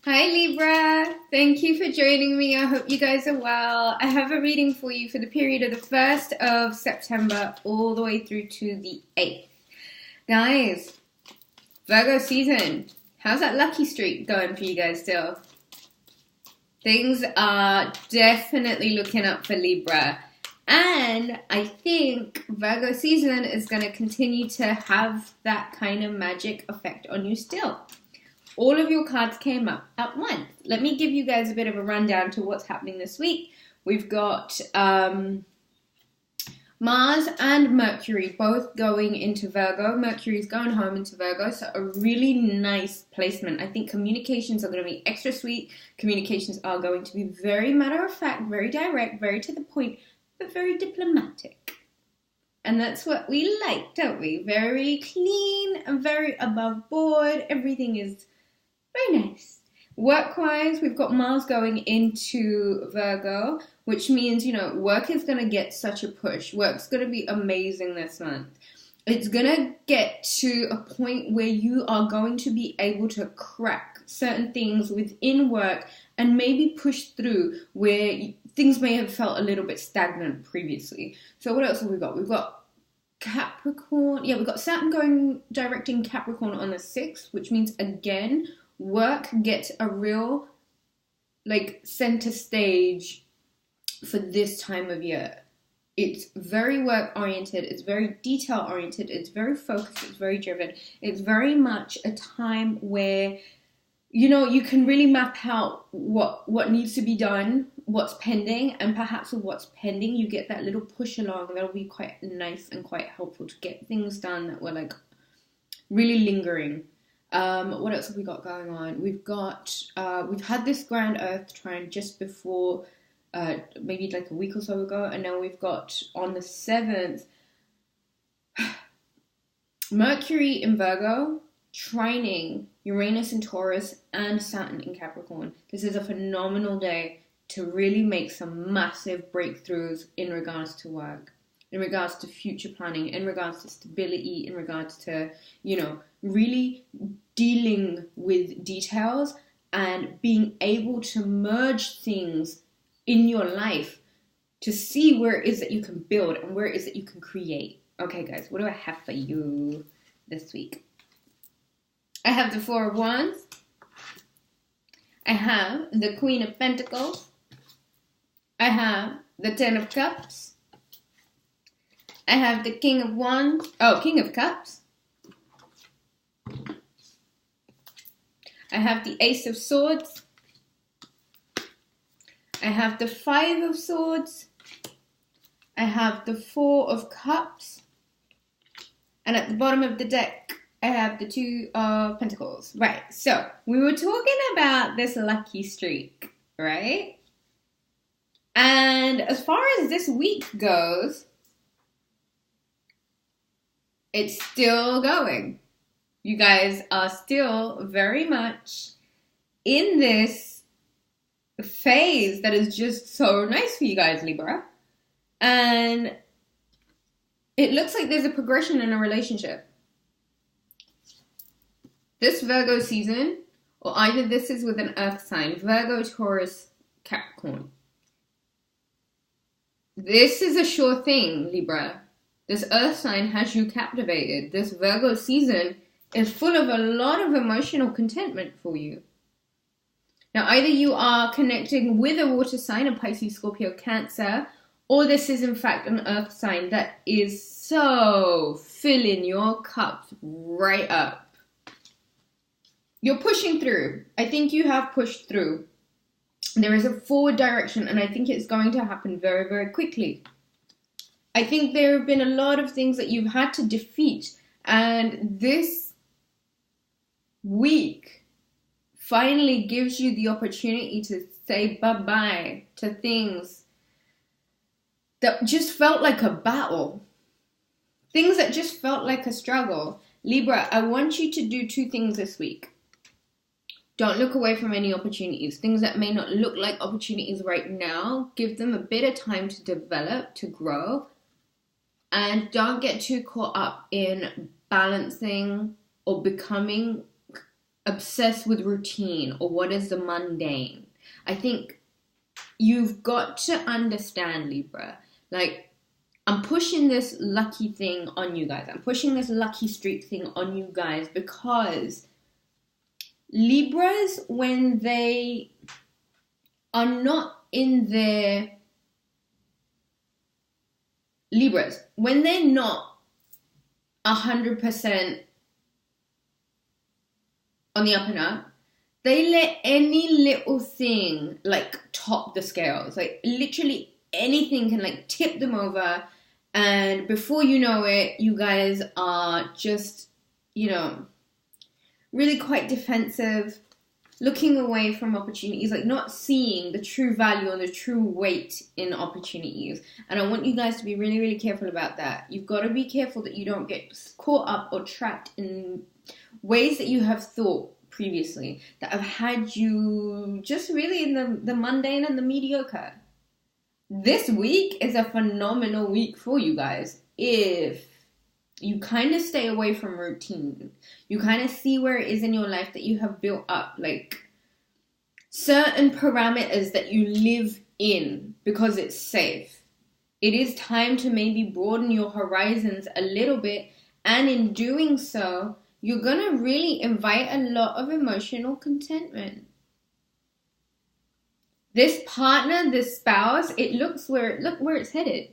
Hi Libra, thank you for joining me. I hope you guys are well. I have a reading for you for the period of the 1st of September all the way through to the 8th. Guys, Virgo season, how's that lucky streak going for you guys still? Things are definitely looking up for Libra. And I think Virgo season is going to continue to have that kind of magic effect on you still. All of your cards came up at once. Let me give you guys a bit of a rundown to what's happening this week. We've got Mars and Mercury both going into Virgo. Mercury's going home into Virgo, so a really nice placement. I think communications are going to be extra sweet. Communications are going to be very matter of fact, very direct, very to the point, but very diplomatic. And that's what we like, don't we? Very clean and very above board. Everything is very nice. Work-wise, we've got Mars going into Virgo, which means, work is going to get such a push. Work's going to be amazing this month. It's going to get to a point where you are going to be able to crack certain things within work and maybe push through where things may have felt a little bit stagnant previously. So what else have we got? We've got Capricorn. Yeah, we've got Saturn directing Capricorn on the 6th, which means, again, work gets a real center stage for this time of year. It's very work oriented, it's very detail oriented, it's very focused, it's very driven. It's very much a time where you can really map out what needs to be done, what's pending, and perhaps with what's pending you get that little push along that'll be quite nice and quite helpful to get things done that were really lingering. What else have we got going on? We've had this grand Earth trine just before, maybe a week or so ago, and now we've got on the 7th, Mercury in Virgo, trining Uranus in Taurus and Saturn in Capricorn. This is a phenomenal day to really make some massive breakthroughs in regards to work, in regards to future planning, in regards to stability, in regards to, really dealing with details and being able to merge things in your life to see where it is that you can build and where it is that you can create. Okay, guys, what do I have for you this week? I have the 4 of Wands. I have the Queen of Pentacles. I have the 10 of Cups. I have the King of Cups. I have the Ace of Swords. I have the 5 of Swords. I have the 4 of Cups. And at the bottom of the deck, I have the 2 of Pentacles. Right, so we were talking about this lucky streak, right? And as far as this week goes, it's still going. You guys are still very much in this phase that is just so nice for you guys, Libra. And it looks like there's a progression in a relationship. This Virgo season, or either this is with an earth sign, Virgo, Taurus, Capricorn. This is a sure thing, Libra. This earth sign has you captivated. This Virgo season is full of a lot of emotional contentment for you. Now, either you are connecting with a water sign, a Pisces, Scorpio, Cancer, or this is in fact an earth sign that is so filling your cup right up. You're pushing through. I think you have pushed through. There is a forward direction, and I think it's going to happen very, very quickly. I think there have been a lot of things that you've had to defeat, and this week finally gives you the opportunity to say bye-bye to things that just felt like a battle. Things that just felt like a struggle. Libra, I want you to do 2 things this week. Don't look away from any opportunities. Things that may not look like opportunities right now, give them a bit of time to develop, to grow. And don't get too caught up in balancing or becoming obsessed with routine or what is the mundane. I think you've got to understand, Libra, like, I'm pushing this lucky thing on you guys. I'm pushing this lucky streak thing on you guys because Libras, when they are not in their... Libras, when they're not 100% on the up and up, they let any little thing, like, top the scales. Like, literally anything can, like, tip them over. And before you know it, you guys are just, you know, really quite defensive, looking away from opportunities, like not seeing the true value or the true weight in opportunities. And I want you guys to be really, really careful about that. You've got to be careful that you don't get caught up or trapped in ways that you have thought previously that have had you just really in the mundane and the mediocre. This week is a phenomenal week for you guys if you kind of stay away from routine. You kind of see where it is in your life that you have built up, like certain parameters that you live in because it's safe. It is time to maybe broaden your horizons a little bit, and in doing so, you're going to really invite a lot of emotional contentment. This partner, this spouse, look where it's headed.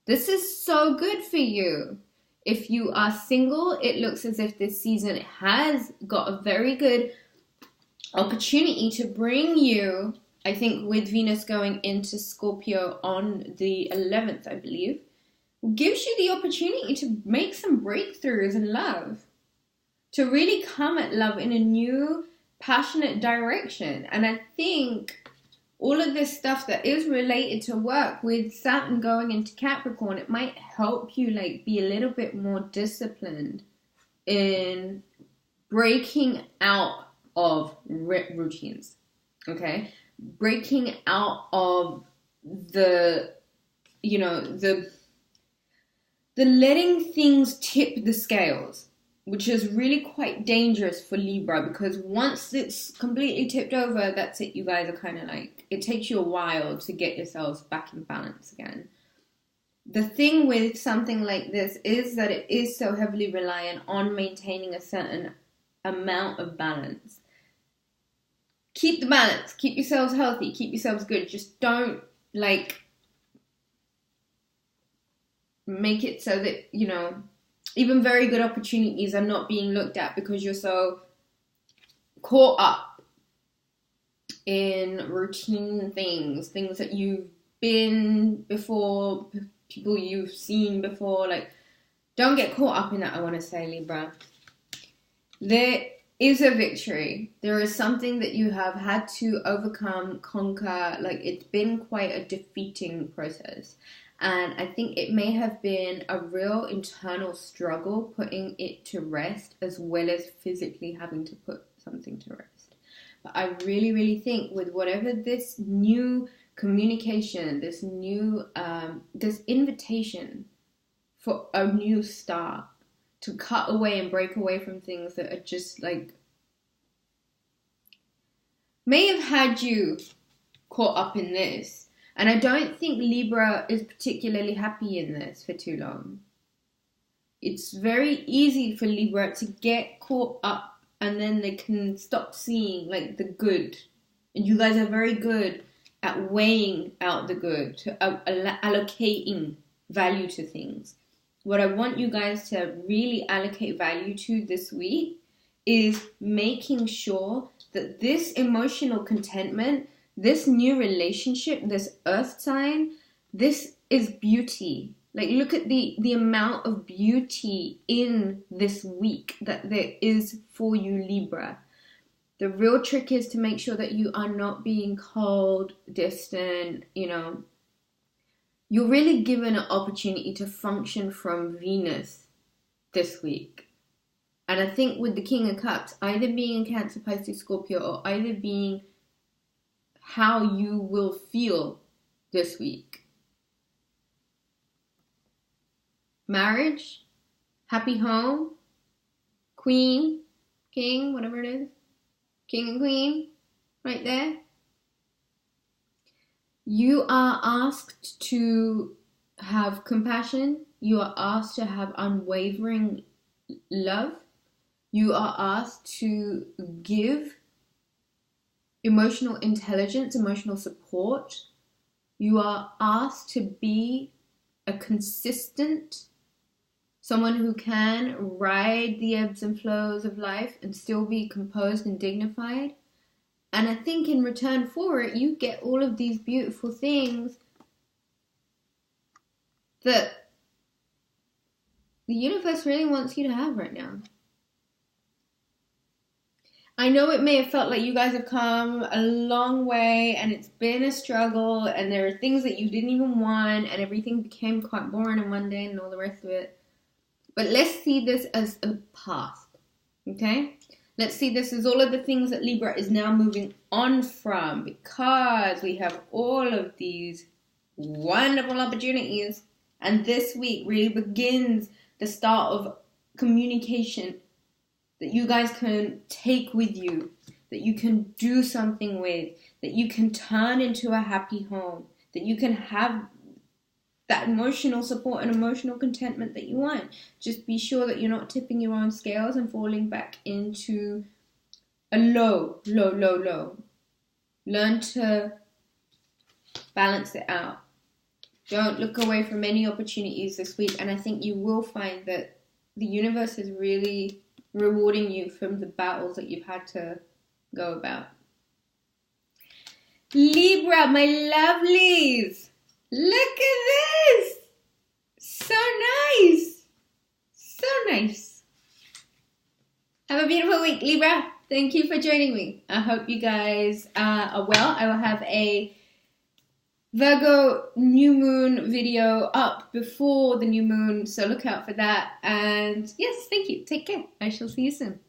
This is so good for you. If you are single, it looks as if this season has got a very good opportunity to bring you, I think with Venus going into Scorpio on the 11th, I believe, gives you the opportunity to make some breakthroughs in love, to really come at love in a new, passionate direction. And I think all of this stuff that is related to work with Saturn going into Capricorn, it might help you like be a little bit more disciplined in breaking out of routines, okay? Breaking out of the letting things tip the scales, which is really quite dangerous for Libra, because once it's completely tipped over, that's it. You guys are kind of like, it takes you a while to get yourselves back in balance again. The thing with something like this is that it is so heavily reliant on maintaining a certain amount of balance. Keep the balance. Keep yourselves healthy. Keep yourselves good. Just don't, like, make it so that, you know, even very good opportunities are not being looked at because you're so caught up in routine things that you've been before, people you've seen before. Like, don't get caught up in that, I want to say, Libra. There is a victory. There is something that you have had to overcome, conquer. Like, it's been quite a defeating process. And I think it may have been a real internal struggle putting it to rest, as well as physically having to put something to rest. But I really, really think with whatever this new communication, this new, this invitation for a new start, to cut away and break away from things that are just like, may have had you caught up in this. And I don't think Libra is particularly happy in this for too long. It's very easy for Libra to get caught up and then they can stop seeing like the good. And you guys are very good at weighing out the good, to allocating value to things. What I want you guys to really allocate value to this week is making sure that this emotional contentment, this new relationship, this earth sign, this is beauty. Like, look at the amount of beauty in this week that there is for you, Libra. The real trick is to make sure that you are not being cold, distant, you know. You're really given an opportunity to function from Venus this week. And I think with the King of Cups, either being in Cancer, Pisces, Scorpio, or either being how you will feel this week. Marriage, happy home, Queen, king, whatever it is, king and queen, right there. You are asked to have compassion. You are asked to have unwavering love. You are asked to give emotional intelligence, emotional support. You are asked to be a consistent, someone who can ride the ebbs and flows of life and still be composed and dignified. And I think in return for it, you get all of these beautiful things that the universe really wants you to have right now. I know it may have felt like you guys have come a long way and it's been a struggle and there are things that you didn't even want and everything became quite boring and mundane and all the rest of it. But let's see this as a path, okay? Let's see this as all of the things that Libra is now moving on from, because we have all of these wonderful opportunities. And this week really begins the start of communication that you guys can take with you, that you can do something with, that you can turn into a happy home, that you can have that emotional support and emotional contentment that you want. Just be sure that you're not tipping your own scales and falling back into a low. Learn to balance it out. Don't look away from any opportunities this week, and I think you will find that the universe is really rewarding you from the battles that you've had to go about. Libra, my lovelies, look at this. So nice. So nice. Have a beautiful week, Libra. Thank you for joining me. I hope you guys are well. I will have a Virgo new moon video up before the new moon, so look out for that. And yes, thank you. Take care. I shall see you soon.